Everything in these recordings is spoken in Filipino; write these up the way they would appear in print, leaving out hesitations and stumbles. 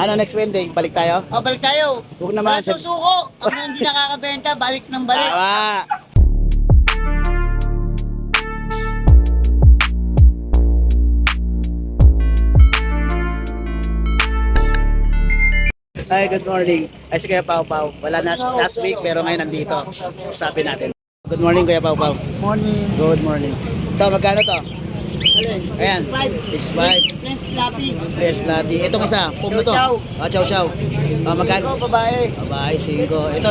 Ano next Wednesday? Balik tayo? O, balik tayo. Huwag naman. Walang susuko. Ang hindi nakakabenta, balik ng balik. Tama. Hi, good morning. Ay, si Kuya Pau Pau. Wala na last week pero ngayon nandito. Sabi natin. Good morning, Kuya Pau Pau. Morning. Good morning. Ito, magkano to? Alin? Ayan. 6'5". Friends Flappy. Yes, Bloody. Itong isa, pum to. Chow. Ah, chow chow. Ah, magkano? Ikaw, babae. Babae, 5. Ito.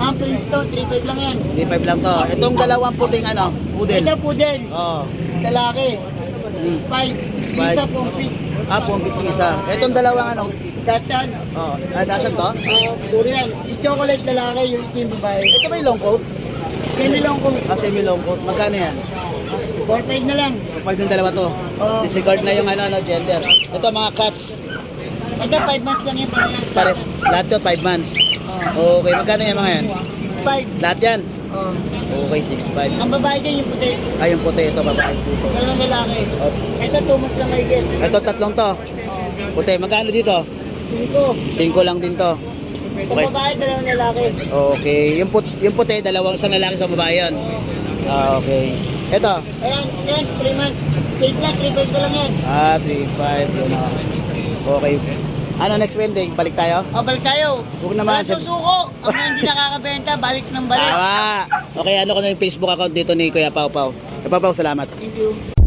Ang Prince to, 3'5" lang yan. 3.5 lang to. Itong dalawang puting ano, poodle. Ito, poodle. Oo. Lalaki. 6'5". 6'5". Isa pong pits. Ah, pumpit yung isa. Itong dalawang ano, Dachshund. oh, dashan to. Puro yan. Yung chocolate lalaki, yung itim babae. Ito ba yung long coat? Semi lang kung Ah, semi long coat. Magkano yan? 4'5" na lang. 5 yung dalawa to. Oo. Disregard na yung ano, gender. Ito mga cats. Ito, 5 months lang yan. Pares, lahat to 5 months. Okay, magkano yan mga yan? 6'5". Lahat yan? Okay, 6.5. Ang babae dyan yung puti. Ay, yung puti, ito babae dito. Dalawang lalaki. Oh. Ito, 2 months lang higit. Ito, tatlong to. Puti, magkano dito? 5. 5 lang din to. Sa Okay. babae, dalawang lalaki. Okay, yung puti, isang lalaki sa babae yan. Ah, okay. Ito, Ayan, 3 months. 8 lang, 3'5" na lang yan. 3.5 yun o. Okay. Ano next Wednesday? Balik tayo? O, balik tayo. Huwag naman. Walang susuko. Ang hindi nakakabenta, balik ng balik. Tama. Okay, ano ko na yung Facebook account dito ni Kuya Pau Pau. Kuya Pau Pau, salamat. Thank you.